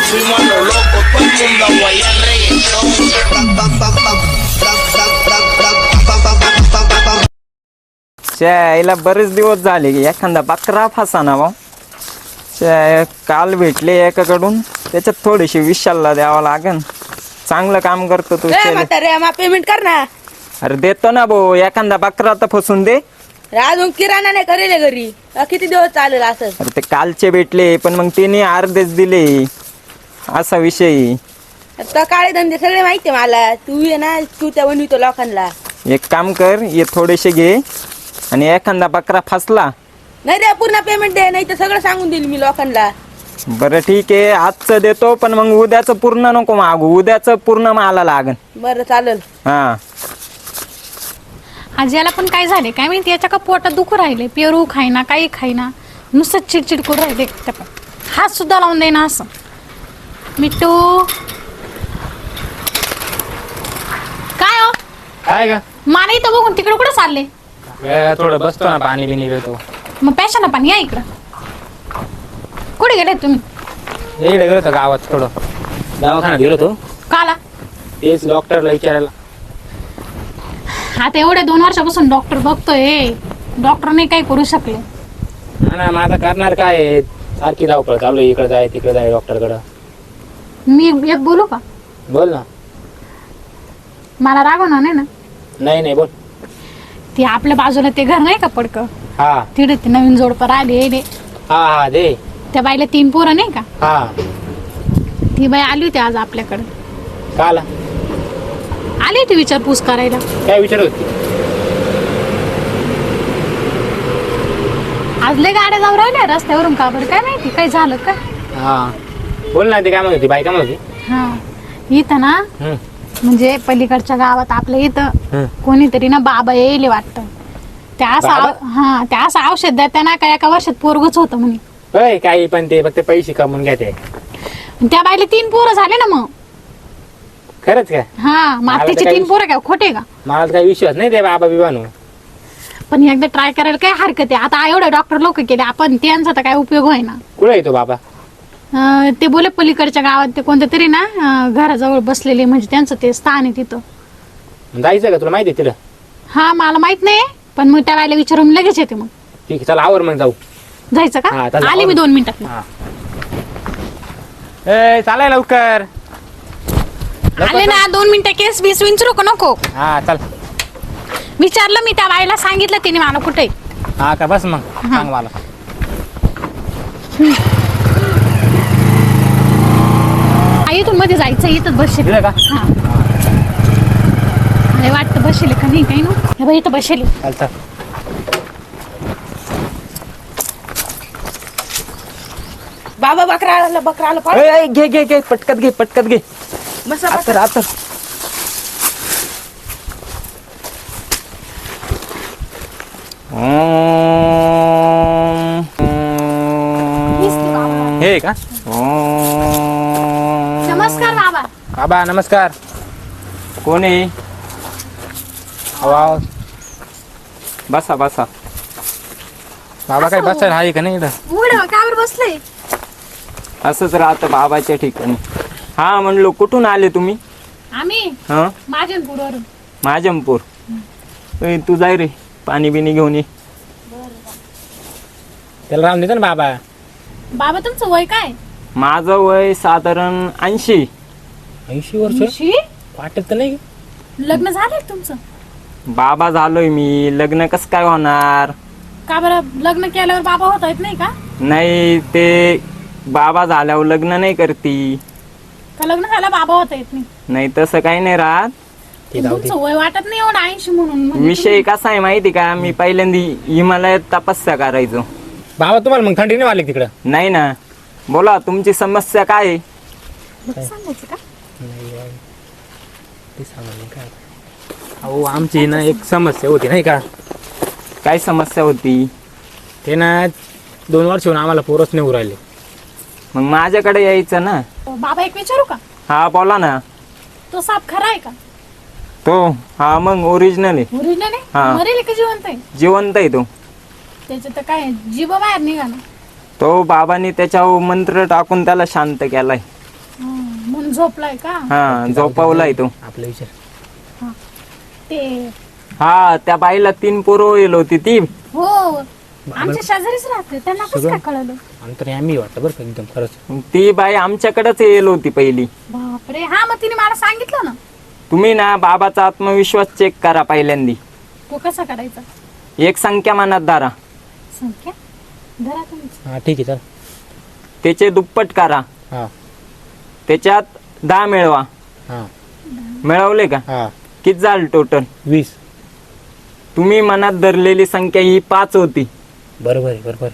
fuimos a lo loco, todo el mundo a guayar reggaetón. यायला बरेच दिवस झाले की एखादा बकरा फसाना भाऊ. काल भेटले एकाकडून, त्याच्यात थोडीशी विशालला द्यावं लागेल. चांगलं काम करतो तू. पेमेंट कर ना. अरे देतो ना भाऊ, एखादा बकरा तर फसून दे. अजून किराणा नाही करेल घरी, किती दिवस चालेल असं. अरे ते कालचे भेटले, पण मग तिने अर्धेच दिले, असा विषय. आता काळे धंदे सगळे माहिती मला. तू ये ना, तू त्या बनवितो लोकांना. एक काम कर, ये थोडेसे घे आणि एखादा बकरा फसला नाही रे, पूर्ण पेमेंट दे, नाही तर सगळं सांगून देईल मी लोकांना. बरं ठीक आहे, आजचं देतो, पण मग उद्याचं पूर्ण नको मागू. उद्याचं पूर्ण मला लागन. बरं चालेल. हा. आज याला पण काय झाले काय माहिती, याच्या का पोटात दुखू राहिले. पेरू खाईना, काही खाईना, नुसतं चिडचिड करू राहिले. हात सुद्धा लावून देईना असं. मिट्टू काय हो, काय का मला इथं बघून तिकडे कुठे चालले. थोडं बसतो ना, पाणी बिनी घेतो. मग प्याशा ना पाणी, या इकडं. कुठे गेले तुम्ही. इकडे गेलो होतो गावात, थोडं दवाखान्यात गेलो होतो. काला तेच डॉक्टरला विचारायला. आता एवढ्या 2 वर्षापासून डॉक्टर बघतोय, डॉक्टर नाही काही करू शकले. ना मग आता करणार काय आहे? सारखी धावपळ चालू आहे, इकडे जाय तिकडे जाय डॉक्टरकडं. मी एक बोलू का. बोल ना. मला रागवणार नाही ना. नाही नाही बोल. ते आपल्या बाजूला ते घर नाही का पडकं, हा तिथे ते नवीन जोडपर आले. हा हा दे. त्या बाईला 3 पोरं नाही का, हा ती बाई आली होती आज आपल्याकडे. काला आली होती विचारपूस करायला. काय विचारत होती? आज लय गाड्या जाऊ राहिल्या रस्त्यावरून, का बरं काय माहिती, काय झालं का. हा बोल ना. ते काय म्हणत होती बाई, काय म्हणत होती? हा इथं ना, म्हणजे पलीकडच्या गावात आपल्या इथं कोणीतरी ना बाबा येईल वाटतं. त्या असं औषध द्या त्यांना काय एका वर्षात पोरगच होतं म्हणे. होय काही पण ते फक्त पैसे कमवून घेते. त्या बाईला 3 पोरं झाले ना. मग खरंच काय? हा मातीचे 3 पोरं काय खोटे का. मला काही विश्वास नाही ते बाबा बिबानो. पण एकदा ट्राय करायला काय हरकत आहे. आता एवढे डॉक्टर लोक केले आपण, त्यांचा तर काय उपयोग होय ना. कुठे येतो बाबा? ते बोले पलीकडच्या गावात ते कोणतं तरी ना घराजवळ बसलेले, म्हणजे त्यांचं ते स्थान आहे तिथं. जायचं का? तुला माहिती आहे तिला? हा मला माहित नाही, पण मग त्या बाईला विचारून लगेच येते. मग ठीक आहे, चला आवर मग जाऊ. जायचं हा, का. चला, आली मी 2 मिनिटात. ए चालाय लवकर. आले ना 2 मिनिटं. केस बीस विचारू का नको. हा चल. विचारलं मी त्या बाईला, सांगितलं तिने मला कुठे. हा का बस मग सांग मला. इथून मध्ये जायचं, इथं बसेल का? हा वाटतं बसेल का नाही काही ना. हे बाई इथं बसेल. चल चल. बाबा बकरा आला पळ. घे घे घे, पटकत घे, पटकत घे. बस आतर आतर. हे का? नमस्कार बाबा. बाबा नमस्कार. कोण आहे? आवाज. बसा बसा. बाबा काय बसायला आहे का नाही इथं? कावर बसले. असंच राहतं बाबाच्या ठिकाणी. हा म्हणलो, कुठून आले तुम्ही? आम्ही हा माझ्यापूरवरून. माझमपूर. तू जाय रे, पाणी बिनी घेऊन ये. त्याला राहून देतो ना बाबा. बाबा तुमचं वय काय? माझं वय साधारण 80. 80 वर्ष? वाटत नाही. लग्न झालंय तुमचं? बाबा झालोय मी. लग्न कसं काय होणार? का बरं, लग्न केल्यावर बाबा होता येत नाही का? नाही, ते बाबा झाल्यावर लग्न नाही करती. का लग्न झालं बाबा होता येत नाही? नाही तसं काही नाही राहत. तुमचं वय वाटत नाही एवढं 80 म्हणून. विषय कसा आहे माहिती का, मी पहिल्यांदा हिमालयात तपस्या करायचो. बाबा तुम्हाला मग थंडी नाही वाटली तिकडं? नाही ना. बोला, तुमची समस्या काय आहे? सांगायचं का? अहो आमची ना एक समस्या होती नाही का. काय समस्या होती? ते ना 2 वर्ष होऊन आम्हाला पोरच नाही उरायले. मग माझ्याकडे यायचं ना. बाबा एक विचारू का. हा बोला ना. तो साप खरा आहे का? तो हा मग ओरिजिनल आहे. ओरिजिनल आहे? हा. मरेल का जिवंत आहे? जिवंत आहे तो. त्याच्यात तर काय जीभ बाहेर निघाला. तो बाबांनी त्याच्यावर मंत्र टाकून त्याला शांत केलाय. म्हणून झोपलाय का? हा झोपावलाय तो. आपला विचार. ते हा त्या बाईला 3 पोरं येल होती ती. हो आमच्या शेजारीच राहते, त्यांना कसं काय कळलं? अंतर आम्ही वाटतं बरं का एकदम खरंच. ती बाई आमच्याकडेच येल होती पहिली. बापरे. हा मग तिने मला सांगितलं ना. तुम्ही ना बाबाचा आत्मविश्वास चेक करा पहिल्यांदी. तो कसा करायचा? एक संख्या मनात धरा, संख्या धरा तुम्ही. हा ठीक आहे चल. त्याचे दुप्पट करा, हा त्याच्यात 10 मिळवा. हा मिळवले का? हा किती झालं टोटल? 20. तुम्ही मनात धरलेली संख्या ही 5 होती. बरोबर आहे बरोबर.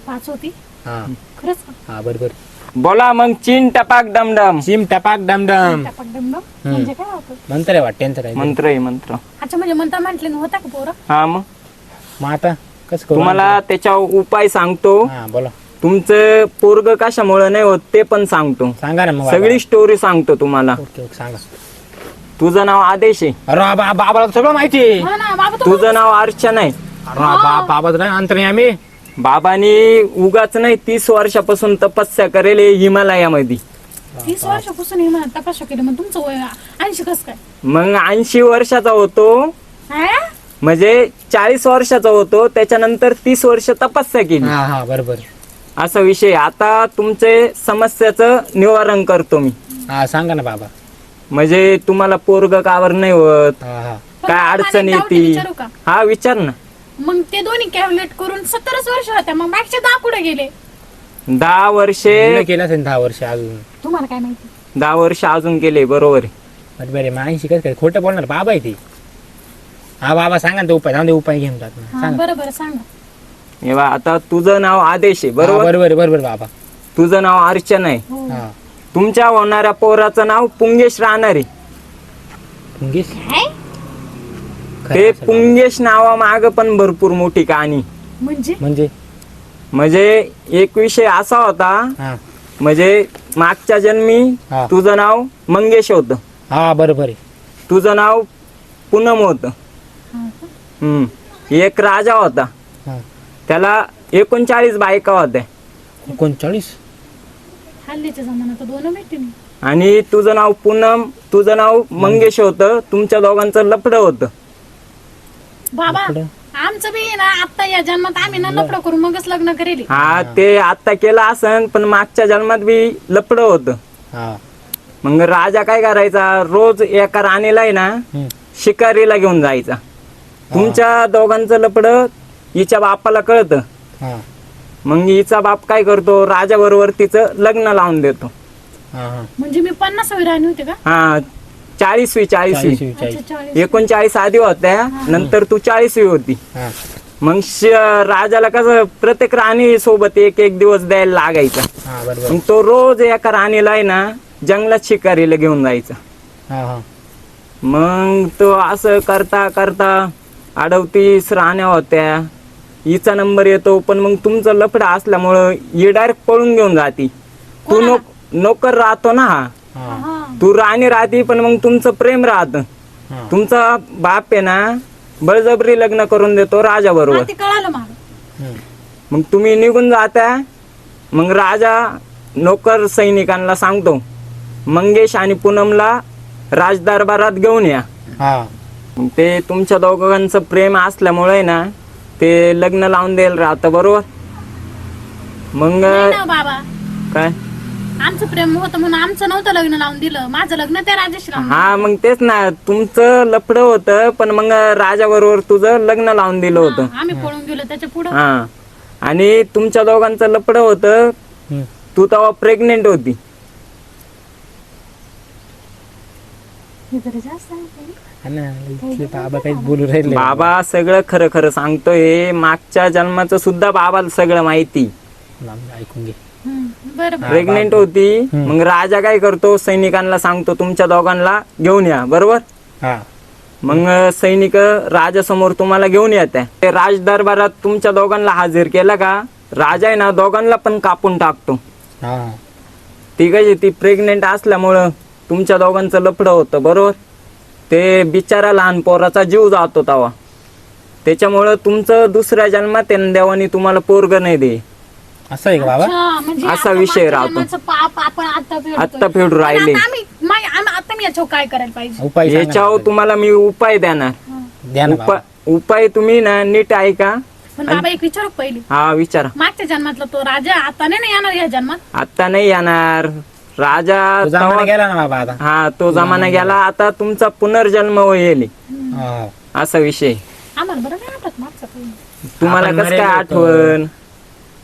5 होती हा खरंच का? हा बरोबर. बोला मग चिन टपाक डमडम. चिम टपाक डमडम टपक डमडम म्हणजे काय होतं? मंत्र आहे वाटतं त्यांचं काय. मंत्र आहे मंत्र. अच्छा म्हणजे म्हणता म्हटले होता का पोरं? हा मग मग आता कसं करू? तुम्हाला त्याच्यावर उपाय सांगतो. हा बोला. तुमचं पोरग कशामुळे नाही होत ते पण सांगतो. सांगा ना मग. सगळी स्टोरी सांगतो तुम्हाला. ओके ओके सांगा. तुझं नाव आदेश आहे. अरे बाबाला सगळं माहिती आहे. हा ना बाबा तो तुझं नाव अर्चना आहे. अरे बाबा नाही अंतर नाही आम्ही. बाबांनी उगाच नाही 30 वर्षापासून तपस्या करेल हे हिमालयामध्ये. 30 वर्षापासून हे म्हणत तपासणी केली, मग तुमचं वय 80 कसं काय? मग 80 वर्षाचा होतो हा? म्हणजे 40 वर्षाचा होतो, त्याच्यानंतर 30 वर्ष तपस्या केली. हा हा बरोबर. असा विषय. आता तुमचे समस्याचं निवारण करतो मी. हा सांगा ना बाबा. म्हणजे तुम्हाला पोरग कावर नाही होत, हा हा पण काय मला अडचण एक doubt येते. विचारू का? हा विचार ना. मग ते दोन्ही कॅल्क्युलेट करून 70 वर्ष होत्या, मग बाकीचे 10 कुठे गेले? 10 वर्षे लग्न केलं असेल 10 वर्ष अजून. तुम्हाला काय माहिती? 10 वर्ष अजून गेले. बरोबर आहे. बरोबर आहे. मग 80 कसं काय खोटं बोलणार बाबा आहे ते. हा बाबा सांगा ना तो उपाय. जाऊन दे उपाय घेऊन जात हा सांगा. बरोबर सांगा. हे बघ, आता तुझं नाव आदेश आहे. हा, बरोबर. बरोबर आहे बरोबर बाबा. तुझं नाव अर्चना आहे. हो. हा तुमच्या होणाऱ्या पोराचं नाव पुंगेश राहणार आहे. पुंगीस. काय ते खरं असेल पुंगेश नावामाग पण भरपूर मोठी कहाणी. म्हणजे? म्हणजे. म्हणजे एक विषय असा होता, हा म्हणजे मागच्या जन्मी हा. तुझं नाव मंगेश होतं, हा बरोबर आहे. तुझं नाव पूनम होतं. हा का? एक राजा होता, हा त्याला 39 बायका होत्या. 39. हल्लीच्या जमान्यात 2 भेटते नाही. आणि तुझं नाव पूनम, तुझं नाव मंगेश होतं. तुमच्या दोघांचं लफडं होतं. बाबा लफडं? आमचं बी ना आता या जन्मात आम्ही ना लफडं करून मगच लग्न करेल. हा ते आता केलं असन, पण मागच्या जन्मात बी लफडं होतं. हा मग राजा काय करायचा, रोज एका राणीला आहे ना हम्म. शिकारीला घेऊन जायचा. तुमच्या दोघांचं लफडं हिच्या बापाला कळतं. हा मग हिचा बाप काय करतो, राजा बरोबर तिचं लग्न लावून देतो. हा हा म्हणजे मी 50वी राणी होते का? हा 40वी 40वी 40. अच्छा 40. 39 आधी होत्या, नंतर तू 40वी होती. हा मग राजाला कसं प्रत्येक राणी सोबत एक एक दिवस द्यायला लागायचा. हा बरोबर. मग तो रोज एका राणीला आहे ना जंगलात शिकारीला घेऊन जायचा. हा हा मग तो असं करता करता 38 राण्या होत्या. हिचा नंबर येतो, पण मग तुमचं लफडा असल्यामुळं ही डायरेक्ट पळून घेऊन जाती. तू नोकर राहतो ना, हा हा तू राणी राहती, पण मग तुमचं प्रेम राहतं. हा तुमचा बाप आहे ना बळजबरी लग्न करून देतो राजा बरोबर. हा, ते कळालं मला. हम्म. मग तुम्ही निघून जाता. मग राजा नोकर सैनिकांना सांगतो, मंगेश आणि पूनमला राजदरबारात घेऊन या. हा मग ते तुमच्या दोघांचं प्रेम असल्यामुळे ना ते लग्न लावून द्यायला राहतं. बरोबर. मग नाही ना बाबा, काय, आमचं प्रेम होतं म्हणून आमचं नव्हतं लग्न लावून दिलं. माझं लग्न त्या राजाशी लावून हा मग तेच ना, तुमचं लफडं होतं, पण मग राजा बरोबर तुझं लग्न लावून दिलं होतं. दिलं. आम्ही पळून गेलो त्याच्या पुढं. हा आणि तुमच्या दोघांचं लफडं होतं. हम्म. तू तेव्हा प्रेग्नेंट होती. हे जरा जास्त आहे का? हा ना, इथले बाबा काही बोलू राहिले. बाबा सगळं खरं खरं सांगतोय. मागच्या जन्माचं सुद्धा बाबाला सगळं माहिती. ऐकून घे. बरं बरं. प्रेग्नेंट होती. मग राजा काय करतो, सैनिकांना सांगतो तुमच्या दोघांना घेऊन या. बरोबर. हा मग सैनिक राजासमोर तुम्हाला घेऊन येत्या. ते राज दरबारात तुमच्या दोघांना हजर केला का, राजा आहे ना दोघांना पण कापून टाकतो. हा ती कशी, ती प्रेग्नेंट असल्यामुळं तुमच्या दोघांचं लफडं होतं. बरोबर. ते बिचारा लहान पोराचा जीव जातो तवा. त्याच्यामुळं तुमचं दुसऱ्या जन्मात आहे देवानी तुम्हाला पोरग नाही दे. असं आहे का बाबा? अच्छा, म्हणजे असा आपलं विषय मागच्या राहतो. जन्माचं पाप आपण आत्ता फेडू राहिले. आता मी याच्यावर काय करायला पाहिजे? उपाय सांगा याच्यावर ना. तुम्हाला मी उपाय देणार. द्या ना बाबा. उपाय तुम्ही ना नीट ऐका. पण बाबा एक विचारू का पहिली? हा विचारा. मागच्या जन्मातला तो राजा आता नाही ना येणार या जन्मात? आता नाही येणार राजा. तो जमाना तेव्हा- गेला ना बाबा आता. हा तो जमाना गेला. आता तुमचा पुनर्जन्म होईल हा. असा विषय. आम्हाला बरं नाही आठवत मागचं काही. तुम्हाला आपण कसं काय मरेल होतो. आठवण?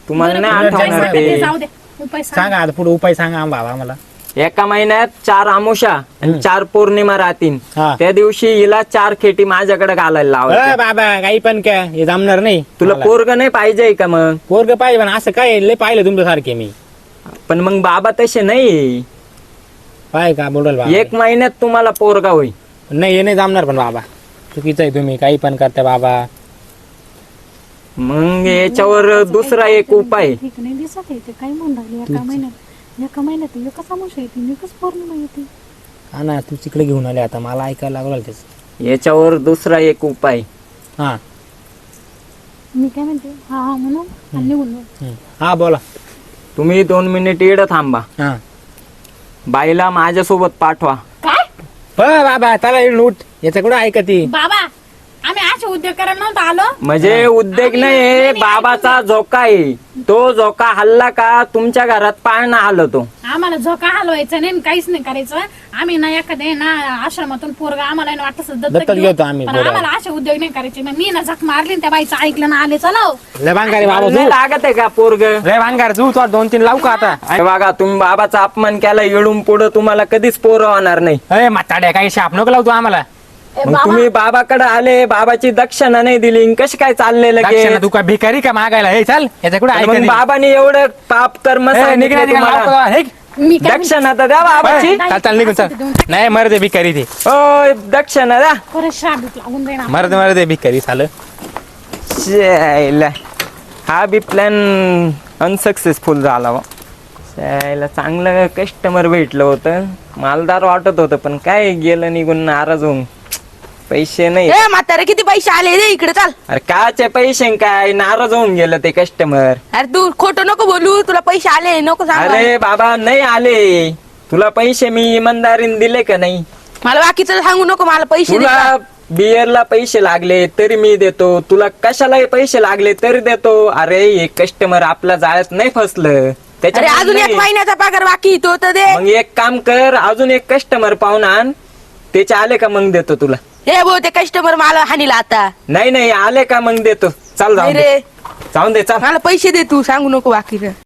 तुम्हाला नाही बरं, आठवणार सांगा ते, ते. जाऊ दे. उपाय सांगा. सांगा आता पुढे उपाय सांगा बाबा आम्हाला. एका महिन्यात 4 अमावस्या आणि 4 पौर्णिमा राहतील. हा. त्या दिवशी हिला 4 खेटी माझ्याकडे घालायला लावायच्या. बाबा काही पण काय हे जमणार नाही. तुला पोरग नाही पाहिजे का मग? पोरग पाहिजे पण असं काय लय पाहिलं तुमच्यासारखे मी. पण मग बाबा तसे नाही. पाय का बोलल बाबा. 1 महिन्यात तुम्हाला पोरगा होईल. नाही हे नाही जमणार पण बाबा. चुकीचं आहे तुम्ही काही पण करता बाबा. मग याच्यावर दुसरा एक उपाय. ठीक नाही दिसत आहे ते काही म्हणून राहिले. एका महिन्यात एकच अमावस्या येते, एकच पौर्णिमा येते. हा ना तू तिकडे घेऊन आले आता मला ऐकायला लागलं त्याच. याच्यावर दुसरा एक उपाय. हा. मी काय म्हणते हा हा म्हणून आणि निघून जाऊ. हा बोला. तुम्ही 2 मिनिट इकडं थांबा. हा बाईला माझ्यासोबत पाठवा. काय बाबा त्याला उठ याचं कुठं ऐकती. बाबा आम्ही असे उद्योग करायला नव्हतं आलो. म्हणजे उद्योग नाही, बाबाचा झोका आहे. तो झोका हल्ला का तुमच्या घरात पाळणा हलतो. आम्हाला झोका हलवायचा नाही आणि काहीच नाही करायचं. आम्ही ना एखाद्या ना आश्रमातून पोरगा आम्हाला ना वाटत दत्तक घेतो आम्ही पण पोरं. आम्हाला असे उद्योग नाही करायचे. मग मी ना झक मारली आणि त्या बाईचं ऐकलं ना आले चला. लय भानगारी बाबा नाही तू. लागत आहे का पोरग? लय भानगार तू. 2-3 लावू का आता. अरे बघा तुम्ही बाबाचा अपमान केला. येळून पुढं तुम्हाला कधीच पोरं होणार नाही. अरे म्हाताड्या काही शाप नको लावतो आम्हाला. मग तुम्ही बाबाकडे आले, बाबाची दक्षिणा नाही दिली, कशी काय चालले दक्षिणा लगेच? तू का भिकारी का मागायला. हे चल याच्या कुठं मग ऐकत बाबाने एवढं पाप कर्म सांगितले तुम्हाला. मी काय दक्षिणा तर द्या बाबाची. चल निघून चल. नाही मर दे भिकारी ते. ओ दक्षिणा द्या. परत शाबीत लागून जाईन. मर दे भिकारी झालं. शायला. हा बी प्लॅन अनसक्सेसफुल झाला बा. शायला चांगलं कस्टमर भेटलं होतं. मालदार वाटत होतं पण काय गेलं निघून नाराज होऊन. पैसे नाही. ए म्हातारे किती पैसे आले रे इकडे चाल. अरे काचे पैसे काय नाराज होऊन गेलं ते कस्टमर. अरे तू खोटं नको बोलू. तुला पैसे आले नको सांग. अरे बाबा नाही आले. तुला पैसे मी इमानदारीने दिले का नाही? मला बाकीचं सांगू नको. मला पैसे दे. तुला बियरला पैसे लागले तरी मी देतो. तुला कशालाही पैसे लागले तरी देतो. अरे हे कस्टमर आपल्या जाळ्यात नाही फसलं अरे त्याच्यामुळे अजून एक नाही. महिन्याचा पगार बाकी तो तर दे. मग एक काम कर, अजून एक कस्टमर पाहून आण. त्याचे आले का मग देतो तुला. हे भाऊ ते कस्टमर मला हानीला आता. नाही आले का मग देतो. चाल नाही जाऊन दे. रे जाऊन दे चाल. मला पैसे दे. तू सांगू नको बाकीचं.